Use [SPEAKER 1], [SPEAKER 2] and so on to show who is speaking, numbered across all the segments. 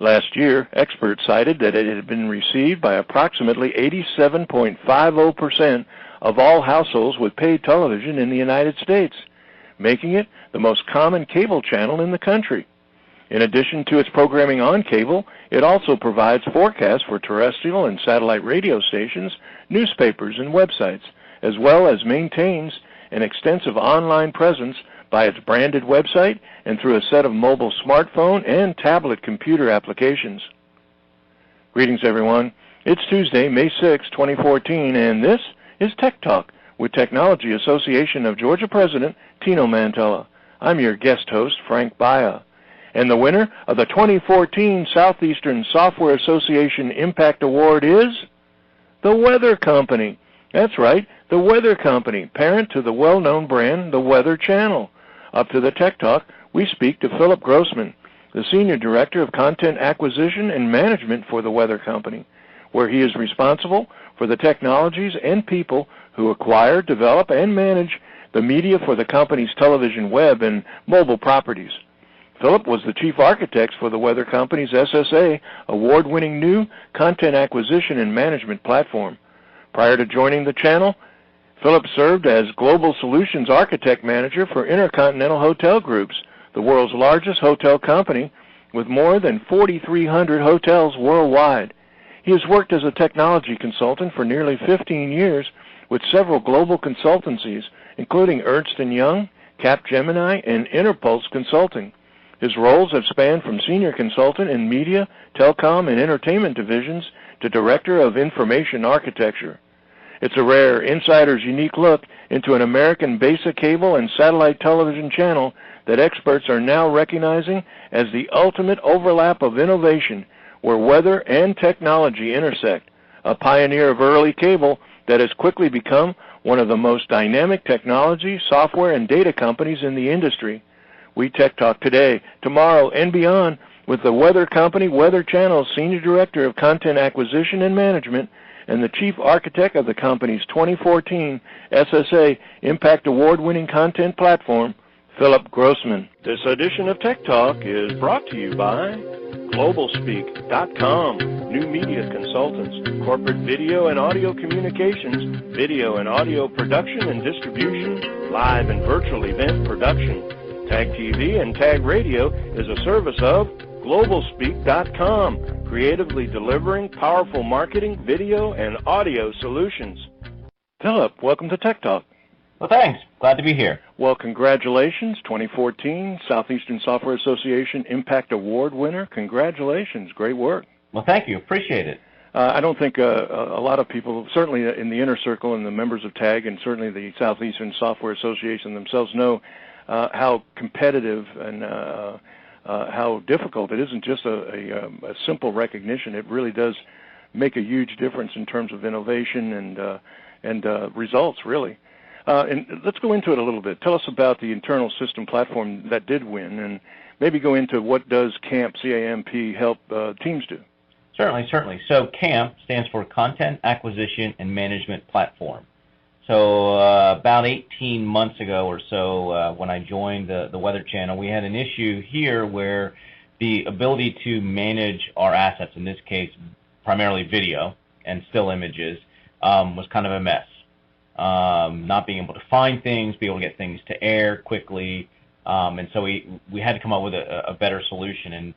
[SPEAKER 1] Last year, experts cited that it had been received by approximately 87.50% of all households with paid television in the United States, making it the most common cable channel in the country. In addition to its programming on cable, it also provides forecasts for terrestrial and satellite radio stations, newspapers, and websites, as well as maintains an extensive online presence by its branded website and through a set of mobile smartphone and tablet computer applications. Greetings, everyone. It's Tuesday, May 6, 2014, and this is Tech Talk with Technology Association of Georgia President Tino Mantella. I'm your guest host, Frank Baia. And the winner of the 2014 Southeastern Software Association Impact Award is The Weather Company. That's right, The Weather Company, parent to the well-known brand The Weather Channel. Up to the Tech Talk, we speak to Philip Grossman, the Senior Director of Content Acquisition and Management for The Weather Company, where he is responsible for the technologies and people who acquire, develop, and manage the media for the company's television, web, and mobile properties. Philip was the chief architect for the Weather Company's SSA award-winning new content acquisition and management platform. Prior to joining the channel, Philip served as Global Solutions Architect Manager for Intercontinental Hotel Groups, the world's largest hotel company with more than 4,300 hotels worldwide. He has worked as a technology consultant for nearly 15 years with several global consultancies, including Ernst & Young, Capgemini, and Interpulse Consulting. His roles have spanned from senior consultant in media, telecom, and entertainment divisions to director of information architecture. It's a rare insider's unique look into an American basic cable and satellite television channel that experts are now recognizing as the ultimate overlap of innovation where weather and technology intersect, a pioneer of early cable that has quickly become one of the most dynamic technology, software, and data companies in the industry. We Tech Talk today, tomorrow, and beyond with the Weather Company Weather Channel's Senior Director of Content Acquisition and Management and the Chief Architect of the company's 2014 SSA Impact Award-winning content platform, Philip Grossman. This edition of Tech Talk is brought to you by GlobalSpeak.com, new media consultants, corporate video and audio communications, video and audio production and distribution, live and virtual event production. Tag TV and Tag Radio is a service of GlobalSpeak.com, creatively delivering powerful marketing, video, and audio solutions. Philip, welcome to Tech Talk.
[SPEAKER 2] Well, thanks. Glad to be here.
[SPEAKER 1] Well, congratulations, 2014 Southeastern Software Association Impact Award winner. Congratulations. Great work.
[SPEAKER 2] Well, thank you. Appreciate it.
[SPEAKER 1] I don't think a lot of people, certainly in the inner circle and the members of TAG and certainly the Southeastern Software Association themselves know how competitive and how difficult it isn't just a simple recognition. It really does make a huge difference in terms of innovation and results, really. And let's go into it a little bit. Tell us about the internal system platform that did win, and maybe go into what does CAMP, C-A-M-P, help teams do.
[SPEAKER 2] Certainly. So CAMP stands for Content Acquisition and Management Platform. So about 18 months ago or so, when I joined the Weather Channel, we had an issue here where the ability to manage our assets, in this case primarily video and still images, was kind of a mess. Not being able to find things, be able to get things to air quickly, and so we had to come up with a better solution. And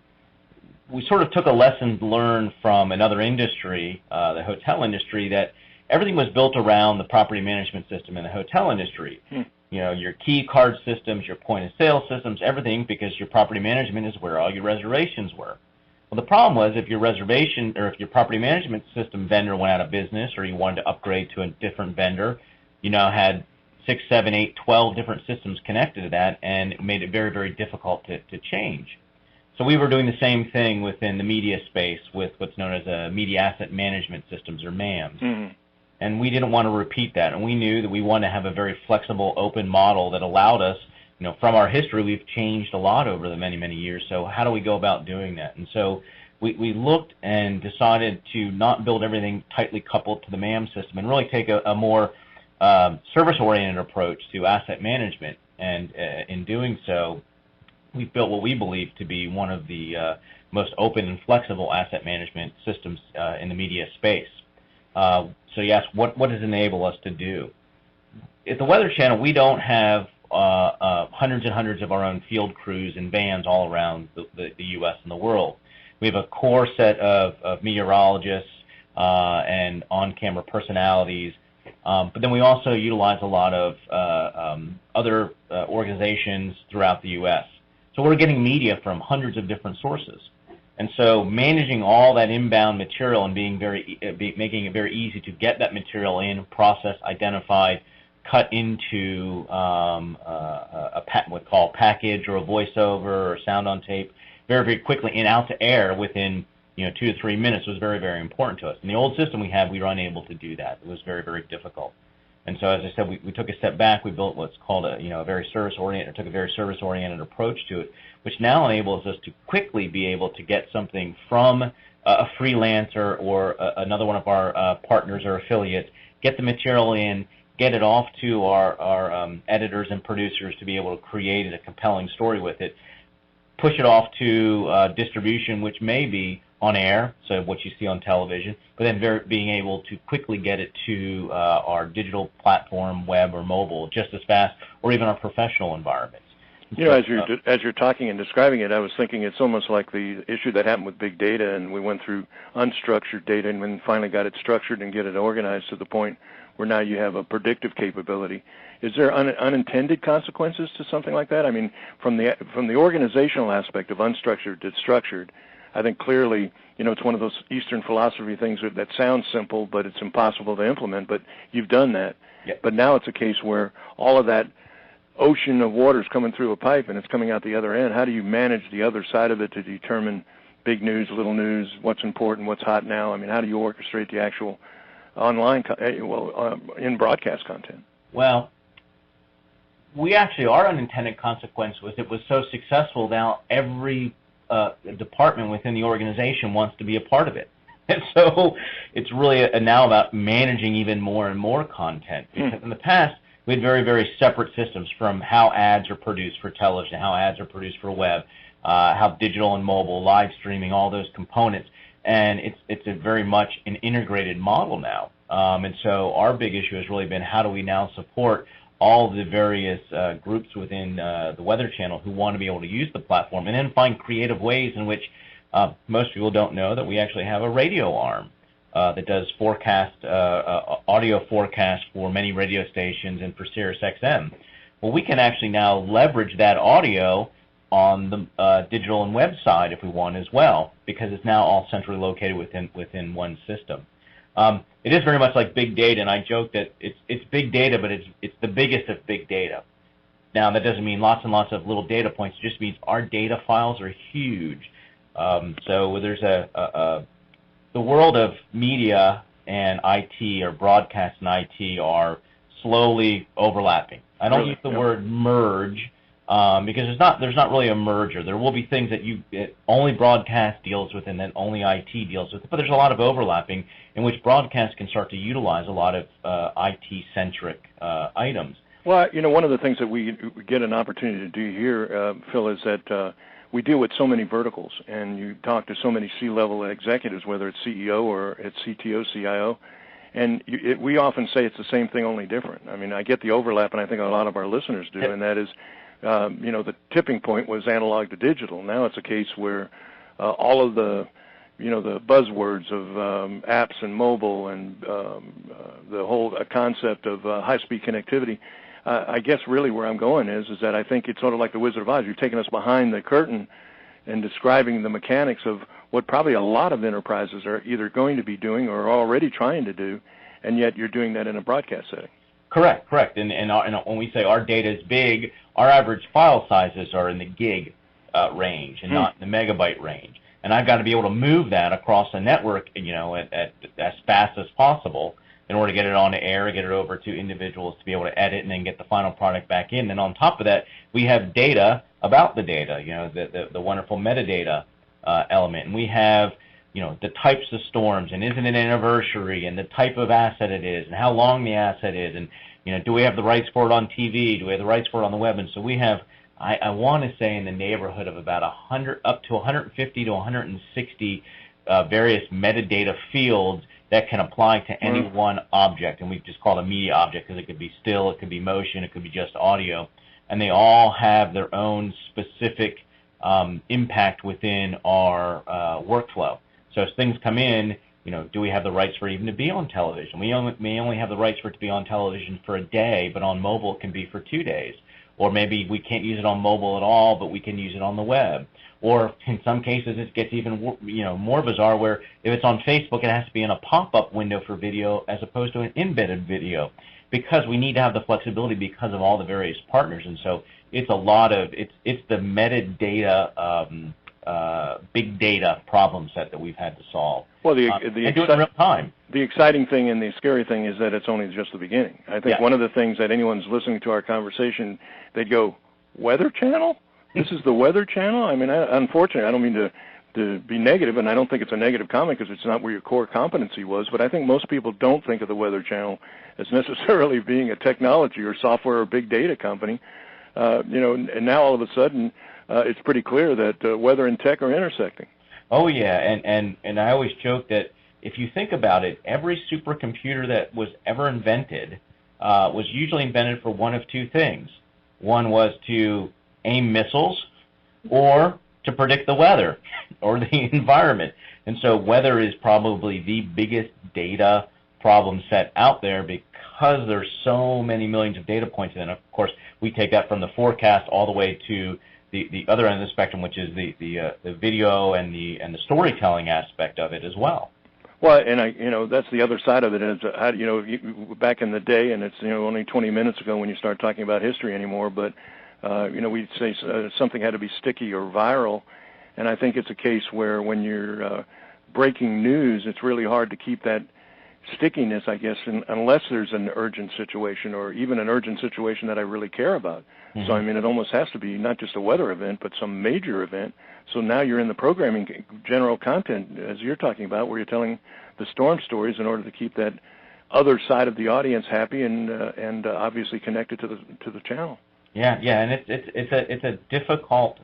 [SPEAKER 2] we sort of took a lesson learned from another industry, the hotel industry, that everything was built around the property management system in the hotel industry. You know, your key card systems, your point-of-sale systems, everything, because your property management is where all your reservations were. Well, the problem was if your reservation or if your property management system vendor went out of business or you wanted to upgrade to a different vendor, you now had 6, 7, 8, 12 different systems connected to that, and it made it very, very difficult to change. So we were doing the same thing within the media space with what's known as media asset management systems, or MAMs. Mm-hmm. And we didn't want to repeat that, and we knew that we wanted to have a very flexible, open model that allowed us, you know, from our history, we've changed a lot over the many, many years, so how do we go about doing that? And so we looked and decided to not build everything tightly coupled to the MAM system and really take a more service-oriented approach to asset management. And in doing so, we've built what we believe to be one of the most open and flexible asset management systems in the media space. So you ask, what does it enable us to do? At the Weather Channel, we don't have hundreds and hundreds of our own field crews and vans all around the U.S. and the world. We have a core set of meteorologists and on-camera personalities, but then we also utilize a lot of other organizations throughout the U.S. So we're getting media from hundreds of different sources. And so managing all that inbound material and making it very easy to get that material in, processed, identified, cut into what we call package or a voiceover or sound on tape very, very quickly and out to air within 2 to 3 minutes was very, very important to us. In the old system we had, we were unable to do that. It was very, very difficult. And so, as I said, we took a step back. We built what's called a very service-oriented approach to it, which now enables us to quickly be able to get something from a freelancer or another one of our partners or affiliates, get the material in, get it off to our editors and producers to be able to create a compelling story with it, push it off to distribution, which may be on air, so what you see on television, but then being able to quickly get it to our digital platform, web or mobile, just as fast, or even our professional environments.
[SPEAKER 1] As you're talking and describing it, I was thinking it's almost like the issue that happened with big data, and we went through unstructured data and then finally got it structured and get it organized to the point where now you have a predictive capability. Is there unintended consequences to something like that? I mean, from the organizational aspect of unstructured to structured, I think clearly, it's one of those Eastern philosophy things that sounds simple, but it's impossible to implement. But you've done that.
[SPEAKER 2] Yeah.
[SPEAKER 1] But now it's a case where all of that ocean of water is coming through a pipe and it's coming out the other end. How do you manage the other side of it to determine big news, little news, what's important, what's hot now? I mean, how do you orchestrate the actual online, in broadcast content?
[SPEAKER 2] Well, our unintended consequence was it was so successful now every department within the organization wants to be a part of it. And so it's really now about managing even more and more content. Because in the past, we had very, very separate systems, from how ads are produced for television, how ads are produced for web, how digital and mobile, live streaming, all those components. And it's a very much an integrated model now. And so our big issue has really been, how do we now support all the various groups within the Weather Channel who want to be able to use the platform, and then find creative ways in which most people don't know that we actually have a radio arm that does audio forecast for many radio stations and for Sirius XM. Well, we can actually now leverage that audio on the digital and web side if we want as well, because it's now all centrally located within one system. It is very much like big data, and I joke that it's big data, but it's the biggest of big data. Now, that doesn't mean lots and lots of little data points. It just means our data files are huge. So there's the world of media and IT, or broadcast and IT, are slowly overlapping. I don't use the word merge because there's not really a merger. There will be things that only broadcast deals with and then only IT deals with, but there's a lot of overlapping in which broadcast can start to utilize a lot of IT-centric items.
[SPEAKER 1] Well, one of the things that we get an opportunity to do here, Phil, is that we deal with so many verticals, and you talk to so many C-level executives, whether it's CEO or it's CTO, CIO, and we often say it's the same thing, only different. I mean, I get the overlap, and I think a lot of our listeners do, and that is, the tipping point was analog to digital. Now it's a case where all of the buzzwords of apps and mobile and the whole concept of high-speed connectivity, I guess really where I'm going is that I think it's sort of like the Wizard of Oz. You've taken us behind the curtain and describing the mechanics of what probably a lot of enterprises are either going to be doing or already trying to do, and yet you're doing that in a broadcast setting.
[SPEAKER 2] Correct. And when we say our data is big, our average file sizes are in the gig range and not in the megabyte range. And I've got to be able to move that across the network, at as fast as possible in order to get it on the air, get it over to individuals to be able to edit and then get the final product back in. And on top of that, we have data about the data, the wonderful metadata element. And we have, the types of storms, and is it an anniversary, and the type of asset it is, and how long the asset is, and, do we have the rights for it on TV? Do we have the rights for it on the web? And so we have I want to say in the neighborhood of about 100, up to 150 to 160 various metadata fields that can apply to any one object, and we just call it a media object because it could be still, it could be motion, it could be just audio, and they all have their own specific impact within our workflow. So as things come in, do we have the rights for it even to be on television? We may only have the rights for it to be on television for a day, but on mobile it can be for 2 days. Or maybe we can't use it on mobile at all, but we can use it on the web. Or in some cases it gets even more bizarre, where if it's on Facebook, it has to be in a pop-up window for video as opposed to an embedded video, because we need to have the flexibility because of all the various partners. And so it's a lot of it's the metadata big data problem set that we've had to solve.
[SPEAKER 1] Well, do
[SPEAKER 2] it in real time.
[SPEAKER 1] The exciting thing and the scary thing is that it's only just the beginning. I think one of the things that anyone's listening to our conversation, they'd go, Weather Channel? This is the Weather Channel? I mean, unfortunately, I don't mean to be negative, and I don't think it's a negative comment because it's not where your core competency was, but I think most people don't think of the Weather Channel as necessarily being a technology or software or big data company. And now all of a sudden, it's pretty clear that weather and tech are intersecting.
[SPEAKER 2] Oh yeah, and I always joke that if you think about it, every supercomputer that was ever invented was usually invented for one of two things. One was to aim missiles, or to predict the weather or the environment. And so weather is probably the biggest data problem set out there because there's so many millions of data points. And of course, we take that from the forecast all the way to the other end of the spectrum, which is the video and the storytelling aspect of it as well.
[SPEAKER 1] Well, and that's the other side of it is back in the day, and it's only 20 minutes ago when you start talking about history anymore, but we'd say something had to be sticky or viral, and I think it's a case where when you're breaking news, it's really hard to keep that stickiness, I guess, unless there's an urgent situation or even an urgent situation that I really care about. Mm-hmm. So, I mean, it almost has to be not just a weather event, but some major event. So now you're in the programming general content, as you're talking about, where you're telling the storm stories in order to keep that other side of the audience happy and obviously connected to the channel.
[SPEAKER 2] Yeah, and it's a difficult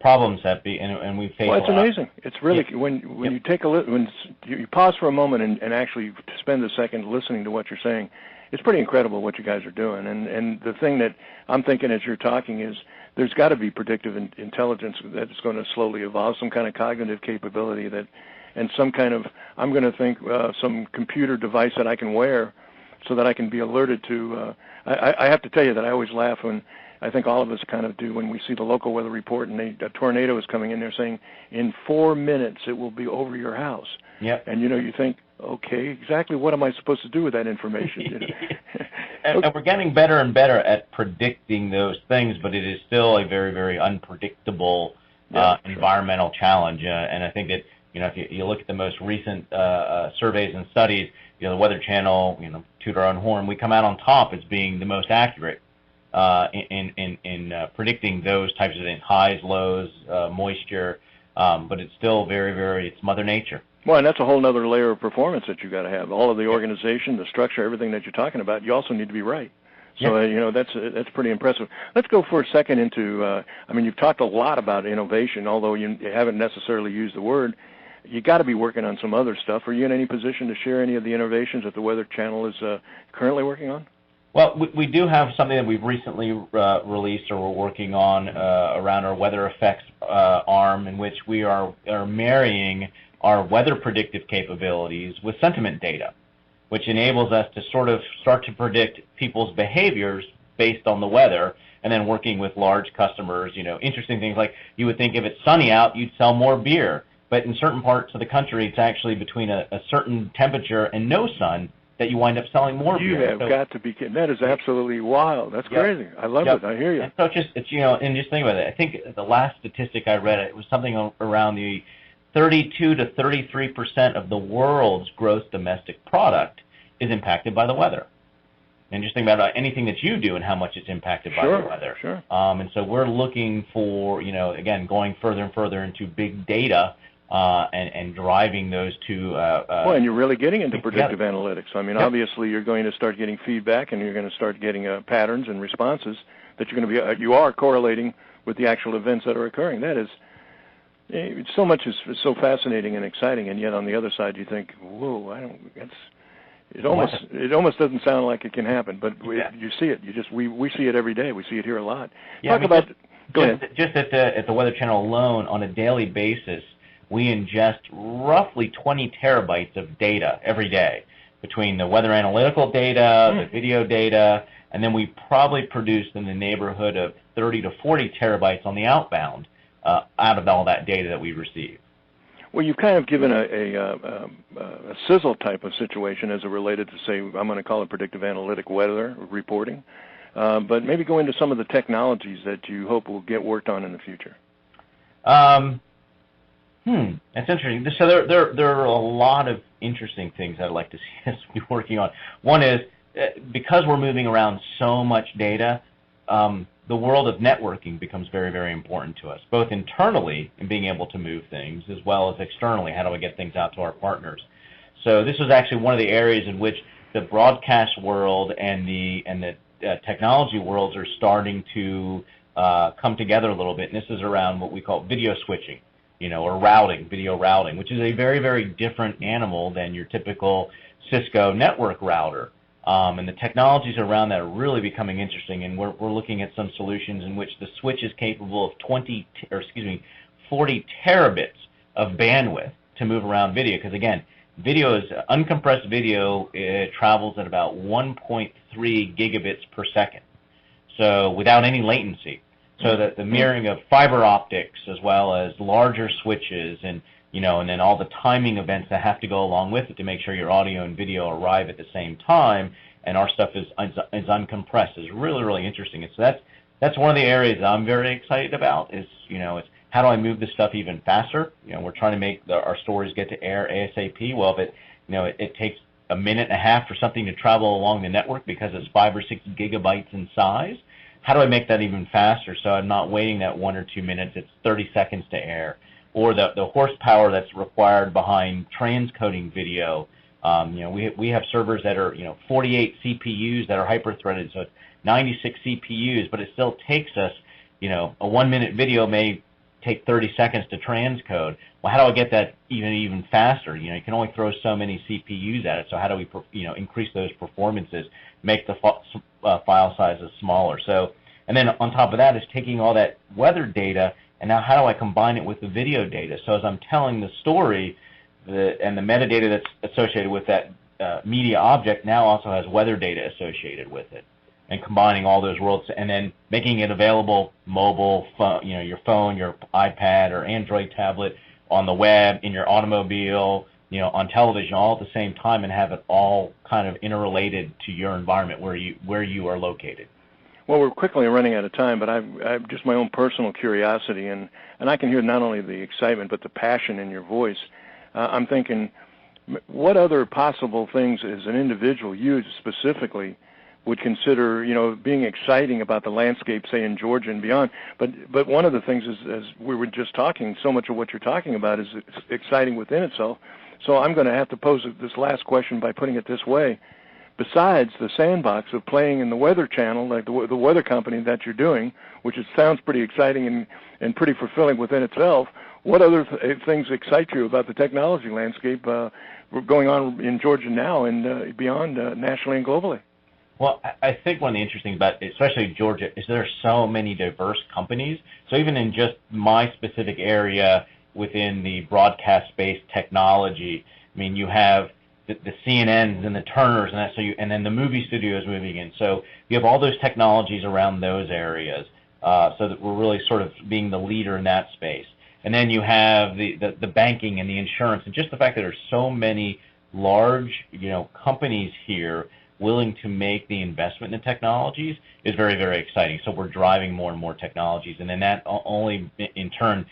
[SPEAKER 2] problem set, and we face.
[SPEAKER 1] Well, it's amazing. It's really when you take when you pause for a moment and actually spend a second listening to what you're saying, it's pretty incredible what you guys are doing. And the thing that I'm thinking as you're talking is there's got to be predictive intelligence that's going to slowly evolve, some kind of cognitive capability that, and some kind of I'm going to think some computer device that I can wear so that I can be alerted to. I have to tell you that I always laugh when I think all of us kind of do when we see the local weather report and a tornado is coming in there saying, in 4 minutes it will be over your house.
[SPEAKER 2] Yep.
[SPEAKER 1] And, you think, okay, exactly what am I supposed to do with that information?
[SPEAKER 2] And we're getting better and better at predicting those things, but it is still a very, very unpredictable environmental challenge. And I think that, if you look at the most recent surveys and studies, the Weather Channel, toot our own horn, we come out on top as being the most accurate in predicting those types of things, highs, lows, moisture, but it's still very, very, it's Mother Nature.
[SPEAKER 1] Well, and that's a whole other layer of performance that you got to have. All of the organization, the structure, everything that you're talking about, you also need to be right. So, that's pretty impressive. Let's go for a second into, you've talked a lot about innovation, although you haven't necessarily used the word. You got to be working on some other stuff. Are you in any position to share any of the innovations that the Weather Channel is currently working on?
[SPEAKER 2] Well, we do have something that we've recently released, or we're working on around our weather effects arm, in which we are marrying our weather predictive capabilities with sentiment data, which enables us to sort of start to predict people's behaviors based on the weather, and then working with large customers, interesting things like you would think if it's sunny out, you'd sell more beer. But in certain parts of the country, it's actually between a certain temperature and no sun that you wind up selling more beer.
[SPEAKER 1] You have got to be kidding. That is absolutely wild. That's crazy. I love it. I hear you.
[SPEAKER 2] And so it's and just think about it. I think the last statistic I read, it was something around the 32 to 33% of the world's gross domestic product is impacted by the weather. And just think about anything that you do and how much it's impacted by the weather.
[SPEAKER 1] Sure.
[SPEAKER 2] And so we're looking for, again, going further and further into big data, and driving those two.
[SPEAKER 1] Well, and you're really getting into predictive analytics. Obviously, you're going to start getting feedback, and you're going to start getting patterns and responses that you're going to be, you are correlating with the actual events that are occurring. That is, so much is so fascinating and exciting, and yet on the other side you think, whoa, it almost doesn't sound like it can happen, but you see it. We see it every day. We see it here a lot.
[SPEAKER 2] Yeah,
[SPEAKER 1] Go ahead.
[SPEAKER 2] Just at the Weather Channel alone, on a daily basis, we ingest roughly 20 terabytes of data every day, between the weather analytical data, the video data, and then we probably produce in the neighborhood of 30 to 40 terabytes on the outbound out of all that data that we receive.
[SPEAKER 1] Well, you've kind of given a sizzle type of situation as it related to, say, I'm going to call it predictive analytic weather reporting, but maybe go into some of the technologies that you hope will get worked on in the future.
[SPEAKER 2] That's interesting. So there are a lot of interesting things I'd like to see us be working on. One is, because we're moving around so much data, the world of networking becomes very, very important to us, both internally in being able to move things, as well as externally, how do we get things out to our partners. So this was actually one of the areas in which the broadcast world and the technology worlds are starting to come together a little bit, and this is around what we call video switching, or routing, video routing, which is a very, very different animal than your typical Cisco network router. And the technologies around that are really becoming interesting, and we're looking at some solutions in which the switch is capable of 40 terabits of bandwidth to move around video. Because again, video is uncompressed video. It travels at about 1.3 gigabits per second, so without any latency. So that the mirroring of fiber optics as well as larger switches and then all the timing events that have to go along with it to make sure your audio and video arrive at the same time, and our stuff is uncompressed, is really, really interesting. And so that's one of the areas that I'm very excited about. Is it's how do I move this stuff even faster? We're trying to make our stories get to air ASAP. Well, if it takes a minute and a half for something to travel along the network because it's 5 or 6 gigabytes in size, how do I make that even faster so I'm not waiting that 1 or 2 minutes? It's 30 seconds to air. Or the horsepower that's required behind transcoding video. We have servers that are 48 CPUs that are hyper-threaded, so it's 96 CPUs, but it still takes us, a 1 minute video may take 30 seconds to transcode. Well, how do I get that even faster? You can only throw so many CPUs at it, so how do we increase those performances, make the file sizes smaller? So, and then on top of that is taking all that weather data, and now how do I combine it with the video data? So as I'm telling the story, and the metadata that's associated with that media object now also has weather data associated with it, and combining all those worlds and then making it available mobile, your phone, your iPad or Android tablet, on the web, in your automobile, on television, all at the same time, and have it all kind of interrelated to your environment where you are located.
[SPEAKER 1] Well, we're quickly running out of time, but I've just my own personal curiosity, and I can hear not only the excitement but the passion in your voice. I'm thinking, what other possible things as an individual, you specifically, would consider, being exciting about the landscape, say in Georgia and beyond. But one of the things is, as we were just talking, so much of what you're talking about is exciting within itself. So I'm going to have to pose this last question by putting it this way. Besides the sandbox of playing in the Weather Channel, like the weather company that you're doing, which sounds pretty exciting and pretty fulfilling within itself, what other things excite you about the technology landscape going on in Georgia now and beyond nationally and globally?
[SPEAKER 2] Well, I think one of the interesting about, especially Georgia, is there are so many diverse companies. So even in just my specific area within the broadcast-based technology, you have the CNNs and the Turners and that, and then the movie studios moving in. So you have all those technologies around those areas, so that we're really sort of being the leader in that space. And then you have the banking and the insurance, and just the fact that there's so many large companies here willing to make the investment in the technologies is very, very exciting. So we're driving more and more technologies, and then that only in turn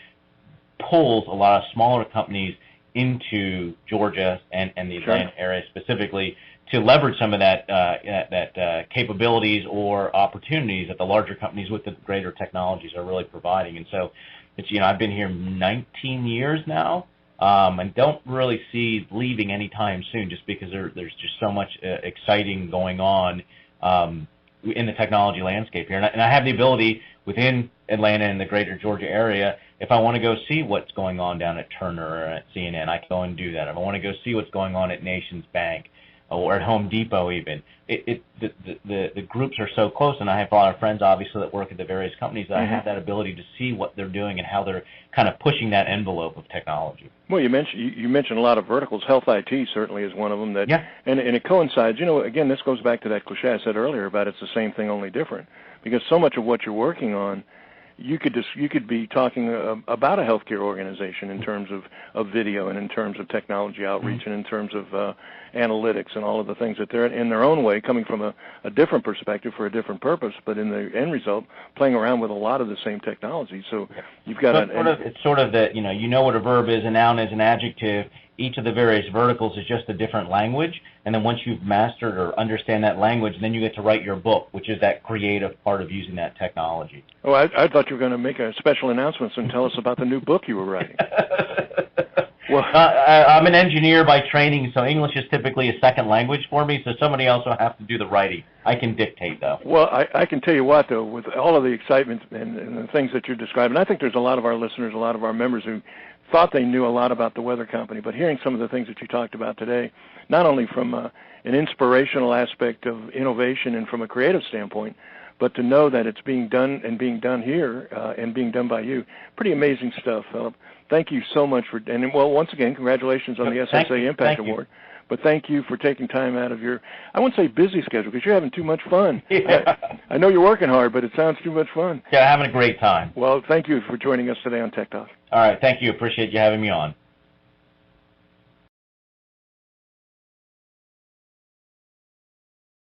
[SPEAKER 2] pulls a lot of smaller companies into Georgia and the Atlanta area specifically to leverage some of that capabilities or opportunities that the larger companies with the greater technologies are really providing. And so it's, I've been here 19 years now, and don't really see leaving anytime soon, just because there's just so much exciting going on in the technology landscape here. And I have the ability within Atlanta and the greater Georgia area, if I want to go see what's going on down at Turner or at CNN, I can go and do that. If I want to go see what's going on at Nations Bank or at Home Depot even, the groups are so close, and I have a lot of friends, obviously, that work at the various companies, that I have that ability to see what they're doing and how they're kind of pushing that envelope of technology.
[SPEAKER 1] Well, you mentioned a lot of verticals. Health IT certainly is one of them. And it coincides. Again, this goes back to that cliche I said earlier about it's the same thing, only different. Because so much of what you're working on, you could be talking about a healthcare organization in terms of video and in terms of technology outreach and in terms of analytics and all of the things that they're in their own way coming from a different perspective for a different purpose, but in the end result playing around with a lot of the same technology. So you've got
[SPEAKER 2] it's sort of that you know what a verb is, a noun is, an adjective. Each of the various verticals is just a different language, and then once you've mastered or understand that language, then you get to write your book, which is that creative part of using that technology.
[SPEAKER 1] Oh, I thought you were going to make a special announcement and tell us about the new book you were writing.
[SPEAKER 2] Well, I'm an engineer by training, so English is typically a second language for me, so somebody else will have to do the writing. I can dictate, though.
[SPEAKER 1] Well, I can tell you what, though, with all of the excitement and the things that you're describing, I think there's a lot of our listeners, a lot of our members who thought they knew a lot about the weather company, but hearing some of the things that you talked about today, not only from an inspirational aspect of innovation and from a creative standpoint, but to know that it's being done here and being done by you. Pretty amazing stuff, Philip. Thank you so much once again, congratulations on the SSA Impact Award. But thank you for taking time out of your, I wouldn't say busy schedule, because you're having too much fun.
[SPEAKER 2] Yeah.
[SPEAKER 1] I know you're working hard, but it sounds too much fun.
[SPEAKER 2] Yeah, having a great time.
[SPEAKER 1] Well, thank you for joining us today on Tech Talk.
[SPEAKER 2] All right, thank you. Appreciate you having me on.